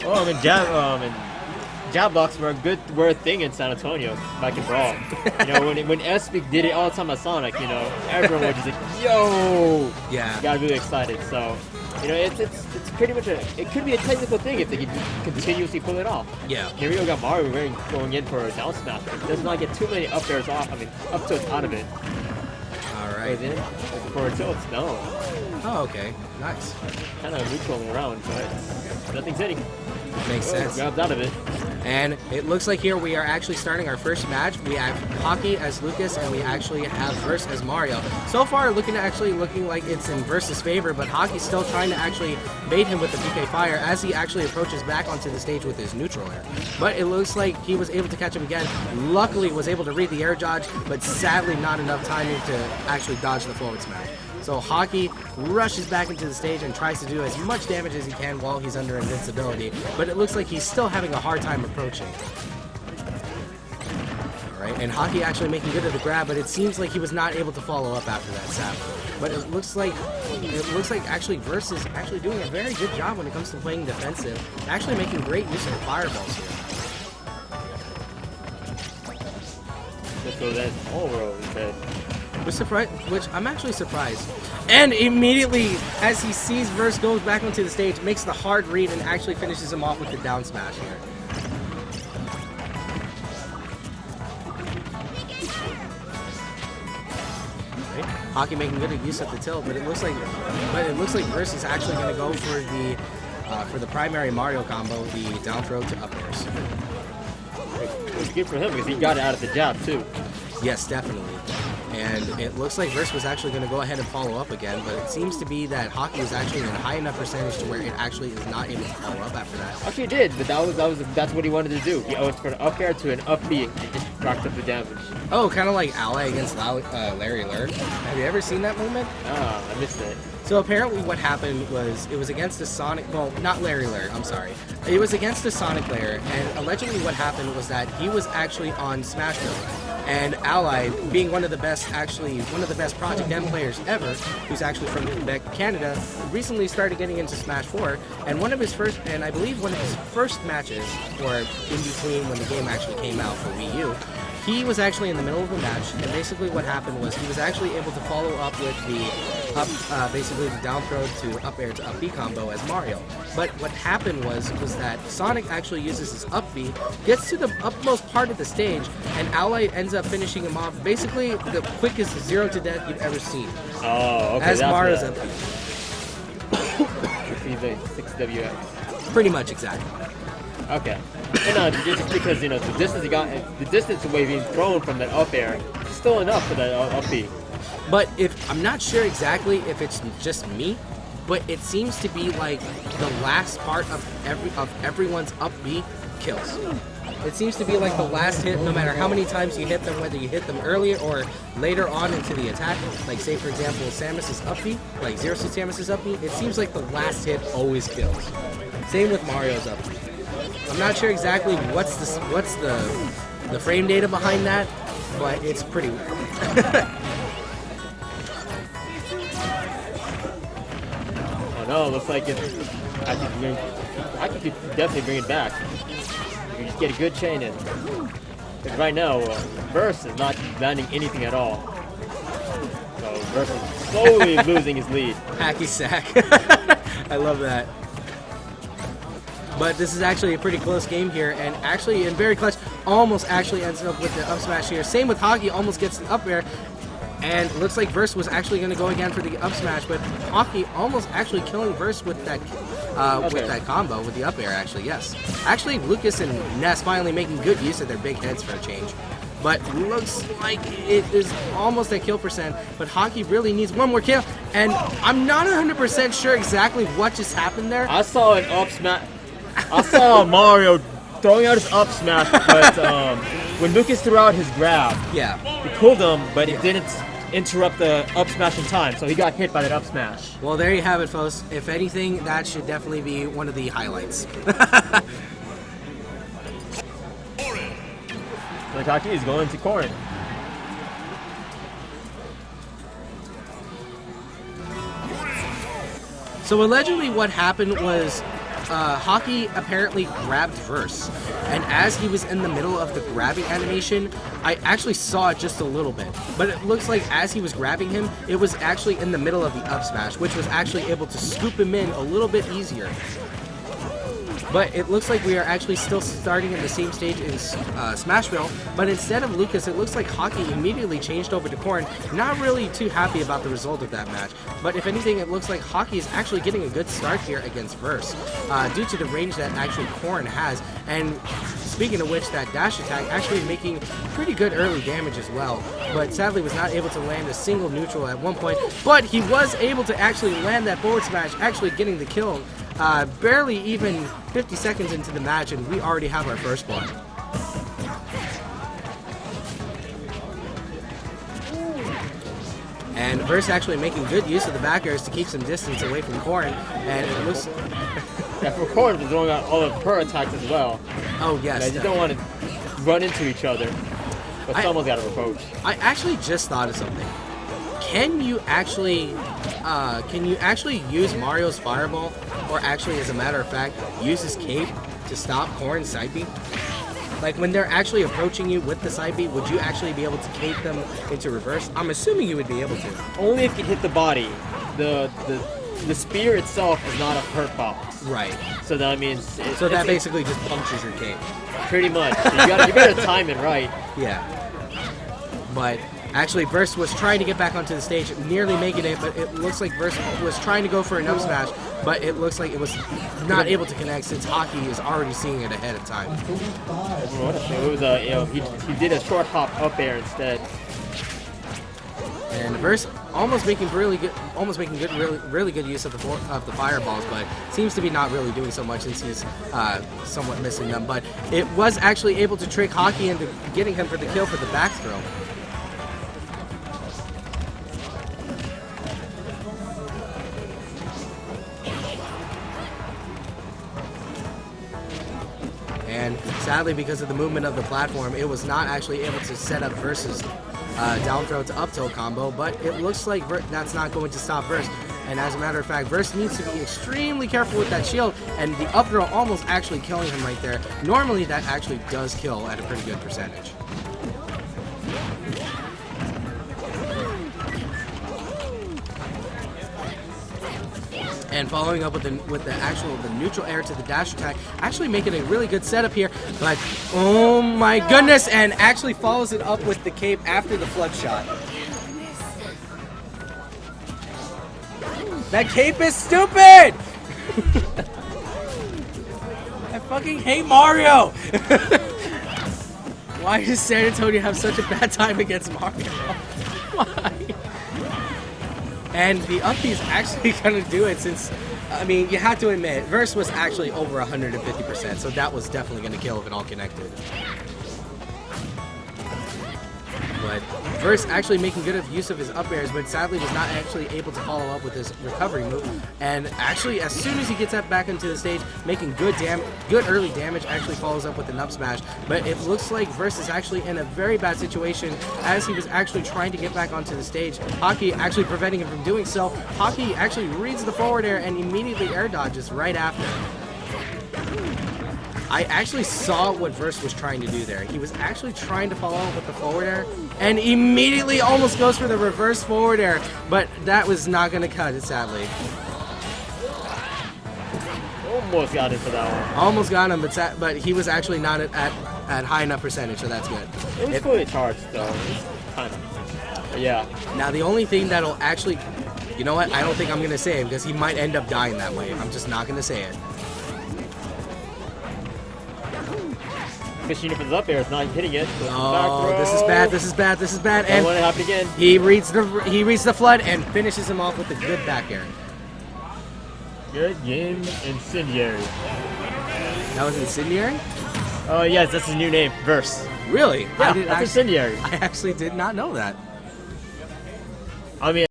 Well, and jab blocks were a thing in San Antonio back in Brawl. You know, when SB did it all the time at Sonic, you know, everyone was just like, yo! Yeah. Got really excited. So, you know, it's pretty much it could be a technical thing if they could continuously pull it off. Yeah. Here we got Mario going in for a down smash. Does not get too many up airs off. I mean, up tilts out of it. All right. Then for a tilt, no. Oh, okay. Nice. Kind of neutraling around, but nothing's hitting. Makes sense. Grabs out of it. And it looks like here we are actually starting our first match. We have Hakii as Lucas, and we actually have Verse as Mario. So far, looking like it's in Verse's favor, but Hakii's still trying to actually bait him with the PK Fire as he actually approaches back onto the stage with his neutral air. But it looks like he was able to catch him again. Luckily, was able to read the air dodge, but sadly not enough timing to actually dodge the forward smash. So Hakii rushes back into the stage and tries to do as much damage as he can while he's under invincibility, but it looks like he's still having a hard time approaching. Alright, and Hakii actually making good of the grab, but it seems like he was not able to follow up after that sap. But it looks like actually Verse is actually doing a very good job when it comes to playing defensive, actually making great use of the fireballs here. So that's all row instead. Which I'm actually surprised. And immediately, as he sees Verse goes back onto the stage, makes the hard read and actually finishes him off with the down smash here. Okay. Hakii making good use of the tilt, but it looks like Verse is actually going to go for the primary Mario combo, the down throw to up airs. It's good for him because he got it out of the jab too. Yes, definitely. And it looks like Verse was actually going to go ahead and follow up again, but it seems to be that Hakii was actually in a high enough percentage to where it actually is not able to follow up after that. Actually, it did, but that's what he wanted to do. He went for an up air to an up B and just racked up the damage. Oh, kind of like Ally against Larry Lurr. Have you ever seen that movement? Ah, I missed it. So apparently what happened was it was against a Sonic, well, not Larry Lurr, I'm sorry. It was against a Sonic player, and allegedly what happened was that he was actually on Smashboards. And Ally, being one of the best Project M players ever, who's actually from Quebec, Canada, recently started getting into Smash 4, and I believe one of his first matches, or in between when the game actually came out for Wii U, he was actually in the middle of a match, and basically what happened was he was actually able to follow up with the basically the down throw to up air to up B combo as Mario. But what happened was that Sonic actually uses his up B, gets to the upmost part of the stage, and Ally ends up finishing him off basically the quickest 0 to death you've ever seen. Oh, okay. As Mario's up B. 6W8. Pretty much exactly. Okay. And just because, you know, the distance away being thrown from that up air is still enough for that up B. But I'm not sure exactly if it's just me, but it seems to be like the last part of everyone's up B kills. It seems to be like the last hit, no matter how many times you hit them, whether you hit them earlier or later on into the attack. Like, say, for example, Samus's up B, like Zero Suit Samus's up B, it seems like the last hit always kills. Same with Mario's up B. I'm not sure exactly what's the frame data behind that, but it's pretty weird. Oh no, looks like I could definitely bring it back. You just get a good chain in. Because right now, Verse is not landing anything at all. So Verse is slowly losing his lead. Hacky sack. I love that. But this is actually a pretty close game here, and actually in very clutch, almost actually ends up with the up smash here. Same with Hakii, almost gets the up air, and looks like Verse was actually going to go again for the up smash, but Hakii almost actually killing Verse with that combo, with the up air actually, yes. Actually, Lucas and Ness finally making good use of their big heads for a change. But looks like it is almost at kill percent, but Hakii really needs one more kill, and I'm not 100% sure exactly what just happened there. I saw an up smash. I saw Mario throwing out his up smash, but when Lucas threw out his grab, he pulled him, but it didn't interrupt the up smash in time, so he got hit by that up smash. Well, there you have it, folks. If anything, that should definitely be one of the highlights. Hakii is going to Corrin. So allegedly what happened was Hakii apparently grabbed Verse, and as he was in the middle of the grabbing animation, I actually saw it just a little bit, but it looks like as he was grabbing him, it was actually in the middle of the up smash, which was actually able to scoop him in a little bit easier. But it looks like we are actually still starting in the same stage in Smashville, but instead of Lucas, it looks like Hakii immediately changed over to Corrin. Not really too happy about the result of that match, but if anything, it looks like Hakii is actually getting a good start here against Verse, due to the range that actually Corrin has. And speaking of which, that dash attack actually making pretty good early damage as well, but sadly was not able to land a single neutral at one point, but he was able to actually land that forward smash, actually getting the kill. Barely even 50 seconds into the match, and we already have our first blood. And Verse actually making good use of the back airs to keep some distance away from Corrin, and it looks... Yeah, for Corrin was throwing out all of her attacks as well. Oh, yes. They just don't want to run into each other, but someone's got to approach. I actually just thought of something. Can you actually use Mario's Fireball, or actually, as a matter of fact, use his cape to stop Corrin's side B? Like, when they're actually approaching you with the side B, would you actually be able to cape them into reverse? I'm assuming you would be able to. Only if you hit the body. The spear itself is not a hurt box. Right. So that means... So that basically just punctures your cape. Pretty much. You better time it right. Yeah. But... actually, Verse was trying to get back onto the stage, nearly making it, but it looks like Verse was trying to go for an up smash, but it looks like it was not able to connect since Hakii is already seeing it ahead of time. It was he did a short hop up air instead. And Verse almost making really good use of the fireballs, but seems to be not really doing so much since he's somewhat missing them. But it was actually able to trick Hakii into getting him for the kill for the back throw. And sadly, because of the movement of the platform, it was not actually able to set up Verse's down throw to up tilt combo, but it looks like that's not going to stop Verse. And as a matter of fact, Verse needs to be extremely careful with that shield, and the up throw almost actually killing him right there. Normally, that actually does kill at a pretty good percentage. And following up with the neutral air to the dash attack, actually making a really good setup here, but oh my goodness, and actually follows it up with the cape after the flood shot. That cape is stupid! I fucking hate Mario! Why does San Antonio have such a bad time against Mario? Why? And the up is actually going to do it since, I mean, you have to admit, Verse was actually over 150%, so that was definitely going to kill if it all connected. But Verse actually making good use of his up airs, but sadly was not actually able to follow up with his recovery move. And actually, as soon as he gets that back into the stage, making good early damage, actually follows up with an up smash. But it looks like Verse is actually in a very bad situation as he was actually trying to get back onto the stage. Hakii actually preventing him from doing so. Hakii actually reads the forward air and immediately air dodges right after. I actually saw what Verse was trying to do there. He was actually trying to follow up with the forward air and immediately almost goes for the reverse forward air, but that was not going to cut it, sadly. Almost got it for that one. Almost got him, but he was actually not at high enough percentage, so that's good. It was fully charged, though. Kind of. Yeah. Now, the only thing that'll actually... You know what? I don't think I'm going to say it because he might end up dying that way. I'm just not going to say it. Machine for his up air is not hitting it. Oh, this is bad, this is bad, this is bad. And want it happen again. He reads the flood and finishes him off with a good back air. Good game, Incendiary. That was Incendiary? Oh yes, that's his new name, Verse. Really? Yeah, that's Incendiary. I actually did not know that. I mean.